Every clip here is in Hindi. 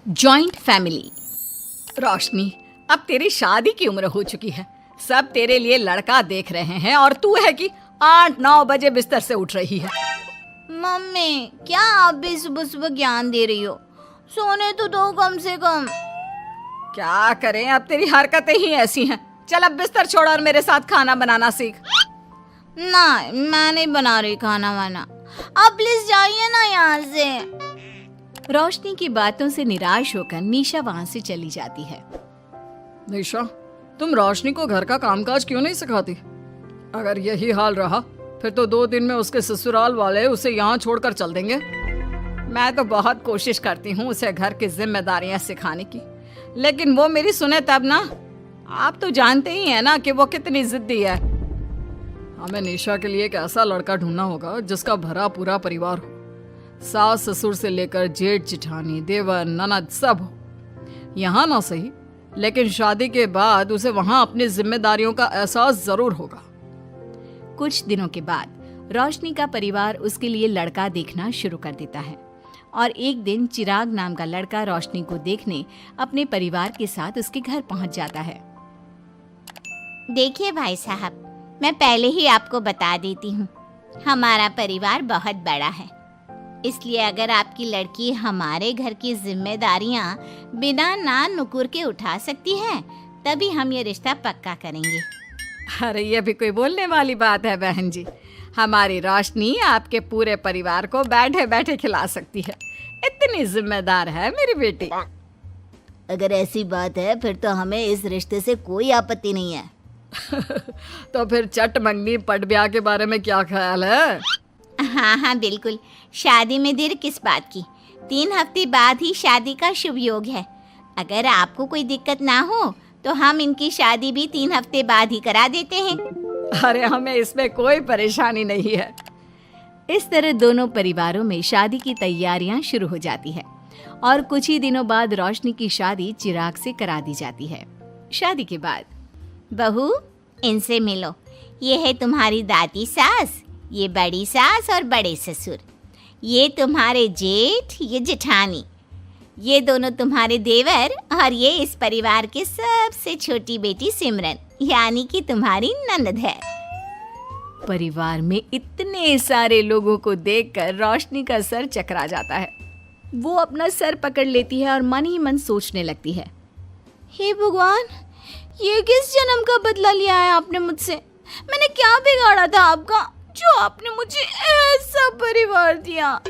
Joint family. रोशनी, अब तेरी शादी की उम्र हो चुकी है। सब तेरे लिए लड़का देख रहे हैं और तू है कि 8-9 बजे बिस्तर से उठ रही है। मम्मी, क्या आप भी सुबह सुबह ज्ञान दे रही हो? सोने तो दो कम से कम। क्या करें, अब तेरी हरकतें ही ऐसी हैं। चल अब बिस्तर छोड़ और मेरे साथ खाना बनाना सीख। ना, मैं नहीं बना रही खाना वाना। आप प्लीज जाइए ना यहाँ से। रोशनी की बातों से निराश होकर निशा वहाँ से चली जाती है। निशा, तुम रोशनी को घर का कामकाज क्यों नहीं सिखाती? अगर यही हाल रहा फिर तो 2 दिन में उसके ससुराल वाले उसे यहाँ छोड़कर चल देंगे। मैं तो बहुत कोशिश करती हूँ उसे घर की जिम्मेदारियाँ सिखाने की, लेकिन वो मेरी सुने तब ना। आप तो जानते ही हैं ना कि वो कितनी जिद्दी है। हमें निशा के लिए एक ऐसा लड़का ढूंढना होगा जिसका भरा पूरा परिवार हो। सास ससुर से लेकर जेठ जिठानी देवर ननद सब हो। यहाँ ना सही, लेकिन शादी के बाद उसे वहाँ अपनी जिम्मेदारियों का एहसास जरूर होगा। कुछ दिनों के बाद रोशनी का परिवार उसके लिए लड़का देखना शुरू कर देता है और एक दिन चिराग नाम का लड़का रोशनी को देखने अपने परिवार के साथ उसके घर पहुंच जाता है। देखिए भाई साहब, मैं पहले ही आपको बता देती हूँ, हमारा परिवार बहुत बड़ा है, इसलिए अगर आपकी लड़की हमारे घर की जिम्मेदारियाँ बिना ना नुकुर के उठा सकती है तभी हम ये रिश्ता पक्का करेंगे। अरे ये भी कोई बोलने वाली बात है बहन जी। हमारी रोशनी आपके पूरे परिवार को बैठे बैठे खिला सकती है। इतनी जिम्मेदार है मेरी बेटी। अगर ऐसी बात है फिर तो हमें इस रिश्ते से कोई आपत्ति नहीं है। तो फिर चट मंगनी पट ब्याह के बारे में क्या ख्याल है? हाँ बिल्कुल। शादी में देर किस बात की? 3 हफ्ते बाद ही शादी का शुभ योग है। अगर आपको कोई दिक्कत ना हो तो हम इनकी शादी भी 3 हफ्ते बाद ही करा देते हैं। अरे हमें इसमें कोई परेशानी नहीं है। इस तरह दोनों परिवारों में शादी की तैयारियां शुरू हो जाती है और कुछ ही दिनों बाद रोशनी की शादी चिराग से करा दी जाती है। शादी के बाद, बहू, इनसे मिलो। ये है तुम्हारी दादी सास, ये बड़ी सास और बड़े ससुर, ये तुम्हारे जेठ, ये जेठानी, ये दोनों तुम्हारे देवर और ये इस परिवार की सबसे छोटी बेटी सिमरन, यानी कि तुम्हारी ननद है। परिवार में इतने सारे लोगों को देखकर रोशनी का सर चकरा जाता है। वो अपना सर पकड़ लेती है और मन ही मन सोचने लगती है, हे भगवान, ये किस जन्म का बदला लिया है आपने मुझसे? मैंने क्या बिगाड़ा था आपका जो आपने मुझे ऐसा परिवार दिया?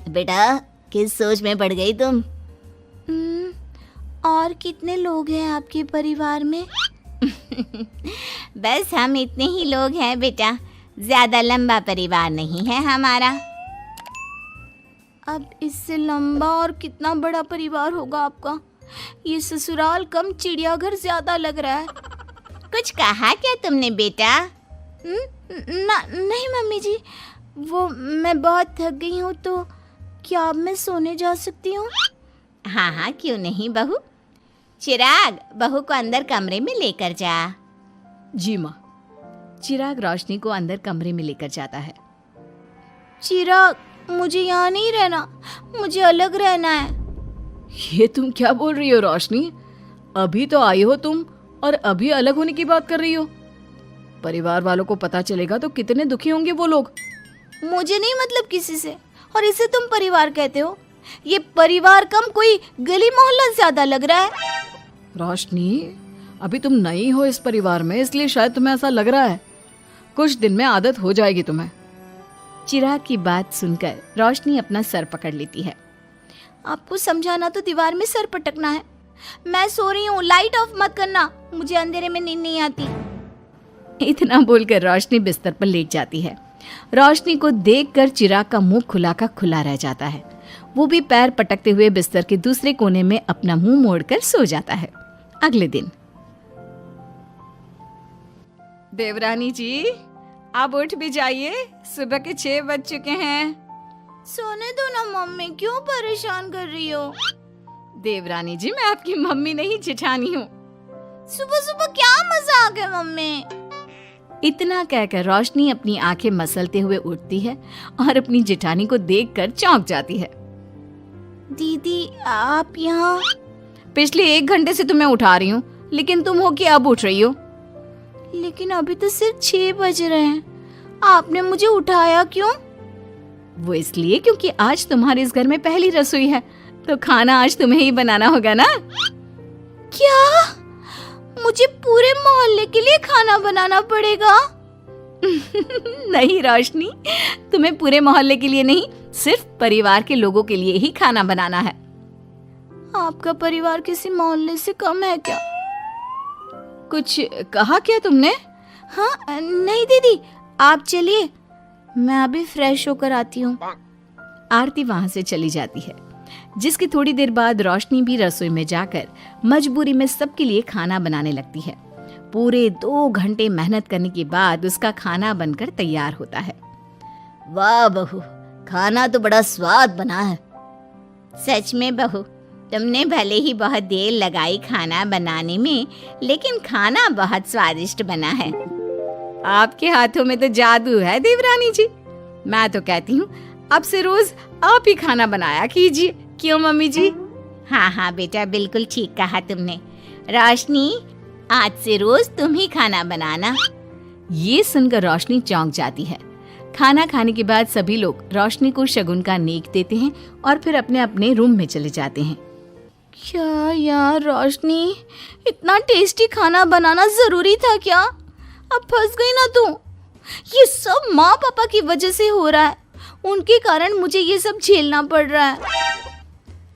बेटा, किस सोच में पड़ गई तुम? और कितने लोग हैं आपके परिवार में? बस हम इतने ही लोग हैं बेटा, ज्यादा लंबा परिवार नहीं है हमारा। अब इससे लंबा और कितना बड़ा परिवार होगा आपका? ये ससुराल कम चिड़ियाघर ज्यादा लग रहा है। कुछ कहा क्या तुमने बेटा? नहीं मम्मी जी, वो मैं बहुत थक गई हूँ, तो क्या अब मैं सोने जा सकती हूँ? हाँ, क्यों नहीं बहू। चिराग, बहू को अंदर कमरे में लेकर जा। जी माँ। चिराग रोशनी को अंदर कमरे में लेकर जाता है। चिराग, मुझे यहाँ नहीं रहना, मुझे अलग रहना है। ये तुम क्या बोल रही हो रोशनी? अभी तो आई हो तुम और अभी अलग होने की बात कर रही हो। परिवार वालों को पता चलेगा तो कितने दुखी होंगे वो लोग। मुझे नहीं मतलब किसी से, और इसे तुम परिवार कहते हो? ये परिवार कम कोई गली मोहल्ला ज्यादा लग रहा है। रोशनी, अभी तुम नई हो इस परिवार में, इसलिए शायद तुम्हें ऐसा लग रहा है। कुछ दिन में आदत हो जाएगी तुम्हें। चिराग की बात सुनकर रोशनी अपना सर पकड़ लेती है। आपको समझाना तो दीवार में सर पटकना है। मैं सो रही हूँ, लाइट ऑफ मत करना, मुझे अंधेरे में नींद नहीं आती। इतना बोलकर रोशनी बिस्तर पर लेट जाती है। रोशनी को देखकर चिराग का मुंह खुला का खुला रह जाता है। वो भी पैर पटकते हुए बिस्तर के दूसरे कोने में अपना मुंह मोड़कर सो जाता है। अगले दिन, देवरानी जी, आप उठ भी जाइए, सुबह के 6 बज चुके हैं। सोने दो ना मम्मी, क्यों परेशान कर रही हो? देवरानी जी, मैं आपकी मम्मी नहीं जेठानी हूँ। सुबह सुबह क्या मजाक है मम्मी? इतना कहकर रोशनी अपनी आंखें मसलते हुए उठती है और अपनी जेठानी को देखकर चौंक जाती है। दीदी आप यहाँ? पिछले 1 घंटे से तुम्हें उठा रही हूँ, लेकिन तुम हो कि अब उठ रही हो। लेकिन अभी तो सिर्फ 6 बज रहे हैं, आपने मुझे उठाया क्यों? वो इसलिए क्योंकि आज तुम्हारे इस घर में पहली रसोई है, तो खाना आज तुम्हें ही बनाना होगा ना। क्या? मुझे पूरे मोहल्ले के लिए खाना बनाना पड़ेगा? नहीं रोशनी, तुम्हें पूरे मोहल्ले के लिए नहीं, सिर्फ परिवार के लोगों के लिए ही खाना बनाना है। आपका परिवार किसी मोहल्ले से कम है क्या? कुछ कहा क्या तुमने? हाँ नहीं दीदी, आप चलिए, मैं अभी फ्रेश होकर आती हूँ। आरती वहां से चली जाती है, जिसकी थोड़ी देर बाद रोशनी भी रसोई में जाकर मजबूरी में सबके लिए खाना बनाने लगती है। पूरे 2 घंटे मेहनत करने के बाद उसका खाना बनकर तैयार होता है। वाह बहू, खाना तो बड़ा स्वाद बना है। सच में बहू, तुमने भले ही बहुत देर लगाई खाना बनाने में, लेकिन खाना बहुत स्वादिष्ट बना है। आपके हाथों में तो जादू है देवरानी जी। मैं तो कहती हूँ अब से रोज आप ही खाना बनाया कीजिए, क्यों मम्मी जी? हाँ हाँ बेटा, बिल्कुल ठीक कहा तुमने। रोशनी, आज से रोज तुम ही खाना बनाना। ये सुनकर रोशनी चौंक जाती है। खाना खाने के बाद सभी लोग रोशनी को शगुन का नेक देते हैं और फिर अपने अपने रूम में चले जाते हैं। क्या यार रोशनी, इतना टेस्टी खाना बनाना जरूरी था क्या? अब फंस गई ना तू। ये सब माँ पापा की वजह से हो रहा है, उनके कारण मुझे ये सब झेलना पड़ रहा है।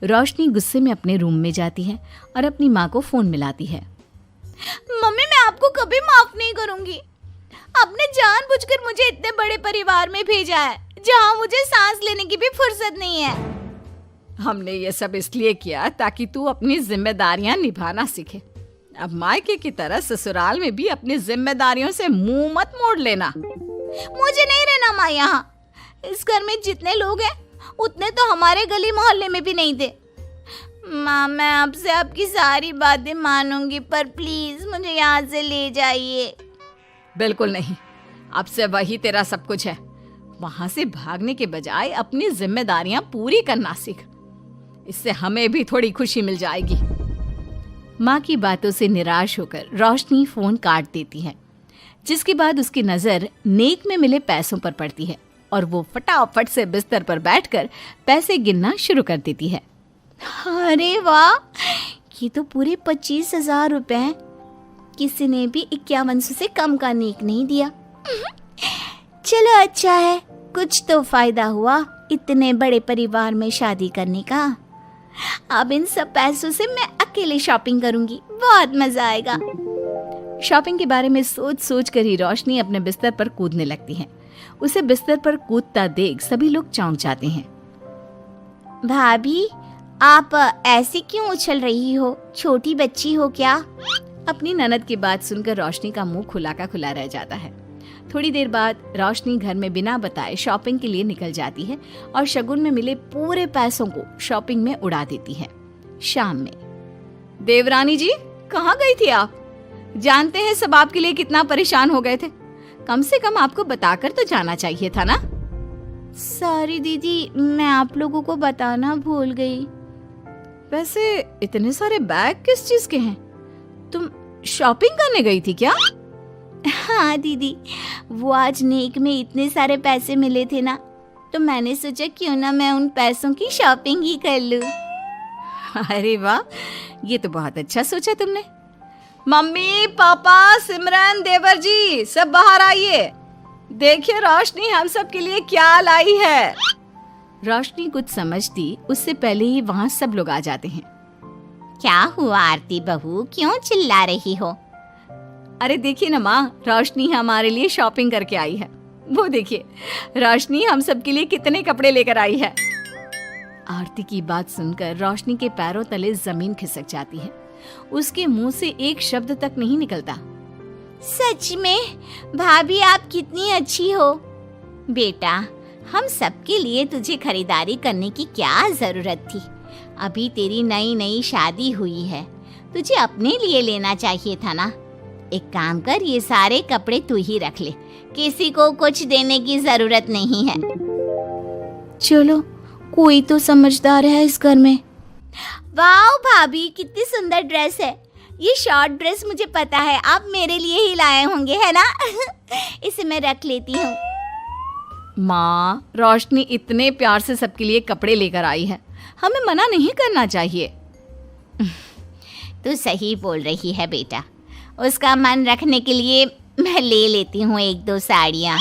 रोशनी गुस्से में अपने रूम में जाती है और अपनी माँ को फोन मिलाती है। मम्मी, मैं आपको कभी माफ नहीं करूंगी। आपने जानबूझकर मुझे इतने बड़े परिवार में भेजा है, जहाँ मुझे सांस लेने की भी फुर्सत नहीं है। हमने ये सब इसलिए किया ताकि तू अपनी जिम्मेदारियां निभाना सीखे। अब मायके की तरह ससुराल में भी अपनी जिम्मेदारियों से मुंह मत मोड़ लेना। मुझे नहीं रहना माँ यहाँ। इस घर में जितने लोग हैं उतने तो हमारे गली मोहल्ले में भी नहीं थे। माँ, मैं आपसे आपकी सारी बातें मानूंगी, पर प्लीज मुझे यहाँ से ले जाइए। बिल्कुल नहीं, अब से वही तेरा सब कुछ है। वहां से भागने के बजाय अपनी जिम्मेदारियां पूरी करना सीख, इससे हमें भी थोड़ी खुशी मिल जाएगी। माँ की बातों से निराश होकर रोशनी फोन काट देती है, जिसके बाद उसकी नजर नेक में मिले पैसों पर पड़ती है और वो फटाफट से बिस्तर पर बैठकर पैसे गिनना शुरू कर देती है। अरे वाह, ये तो पूरे 25,000 रुपए हैं। किसी ने भी 5100 से कम का नेक नहीं दिया। चलो अच्छा है, कुछ तो फायदा हुआ इतने बड़े परिवार में शादी करने का। अब इन सब पैसों से मैं अकेले शॉपिंग करूंगी, बहुत मजा आएगा। शॉपिंग के बारे में सोच सोच कर ही रोशनी अपने बिस्तर पर कूदने लगती है। उसे बिस्तर पर कूदता देख सभी लोग चौंक जाते हैं। भाभी, आप ऐसे क्यों उछल रही हो? छोटी बच्ची हो क्या? अपनी ननद की बात सुनकर रोशनी का मुंह खुला का खुला रह जाता है। थोड़ी देर बाद रोशनी घर में बिना बताए शॉपिंग के लिए निकल जाती है और शगुन में मिले पूरे पैसों को शॉपिंग में उड़ा देती है। शाम में, देवरानी जी कहाँ गई थी आप? जानते हैं सब आपके लिए कितना परेशान हो गए थे, कम से कम आपको बताकर तो जाना चाहिए था ना। सॉरी दीदी, मैं आप लोगों को बताना भूल गई। वैसे इतने सारे बैग किस चीज के हैं? तुम शॉपिंग करने गई थी क्या? हाँ दीदी, वो आज नेक में इतने सारे पैसे मिले थे ना, तो मैंने सोचा क्यों ना मैं उन पैसों की शॉपिंग ही कर लूं। अरे वाह, ये तो बहुत अच्छा सोचा तुमने। मम्मी, पापा, सिमरन, देवर जी, सब बाहर आइए। देखिए रोशनी हम सब के लिए क्या लाई है। रोशनी कुछ समझती उससे पहले ही वहाँ सब लोग आ जाते हैं। क्या हुआ आरती बहू, क्यों चिल्ला रही हो? अरे देखिए ना माँ, रोशनी हमारे लिए शॉपिंग करके आई है। वो देखिए रोशनी हम सब के लिए कितने कपड़े लेकर आई है। आरती की बात सुनकर रोशनी के पैरों तले जमीन खिसक जाती है। उसके मुंह से एक शब्द तक नहीं निकलता। सच में भाभी, आप कितनी अच्छी हो। बेटा, हम सबके लिए तुझे खरीदारी करने की क्या जरूरत थी? अभी तेरी नई नई शादी हुई है, तुझे अपने लिए लेना चाहिए था ना। एक काम कर, ये सारे कपड़े तू ही रख ले, किसी को कुछ देने की जरूरत नहीं है। चलो, कोई तो समझदार है इस घर में। वाह भाभी, कितनी सुंदर ड्रेस है। ये शॉर्ट ड्रेस मुझे पता है आप मेरे लिए ही लाए होंगे, है ना? इसे मैं रख लेती हूँ। माँ, रोशनी इतने प्यार से सबके लिए कपड़े लेकर आई है, हमें मना नहीं करना चाहिए। तू सही बोल रही है बेटा, उसका मन रखने के लिए मैं ले लेती हूँ 1-2 साड़ियाँ।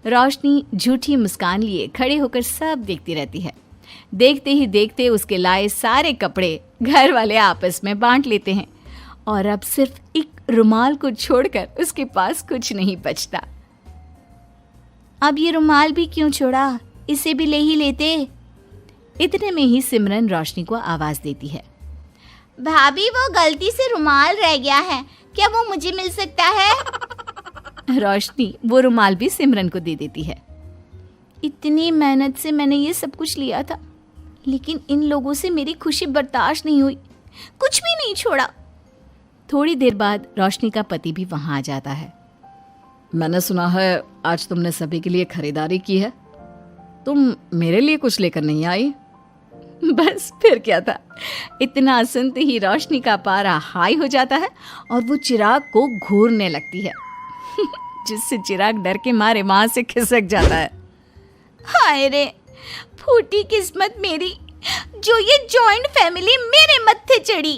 रोशनी झूठी मुस्कान लिए खड़े होकर सब देखती रहती है। देखते ही देखते उसके लाए सारे कपड़े घर वाले आपस में बांट लेते हैं और अब सिर्फ एक रुमाल को छोड़कर उसके पास कुछ नहीं बचता। अब ये रुमाल भी क्यों छोड़ा, इसे भी ले ही लेते। इतने में ही सिमरन रोशनी को आवाज देती है। भाभी, वो गलती से रुमाल रह गया है, क्या वो मुझे मिल सकता है? रोशनी वो रुमाल भी सिमरन को दे देती है। इतनी मेहनत से मैंने ये सब कुछ लिया था, लेकिन इन लोगों से मेरी खुशी बर्दाश्त नहीं हुई, कुछ भी नहीं छोड़ा। थोड़ी देर बाद रोशनी का पति भी वहां आ जाता है। मैंने सुना है आज तुमने सभी के लिए खरीदारी की है, तुम मेरे लिए कुछ लेकर नहीं आई? बस फिर क्या था, इतना सुनते ही रोशनी का पारा हाई हो जाता है और वो चिराग को घूरने लगती है, जिससे चिराग डर के मारे वहां से खिसक जाता है। हाय रे, फूटी किस्मत मेरी, जो ये जॉइंट फैमिली मेरे मत्थे चढ़ी।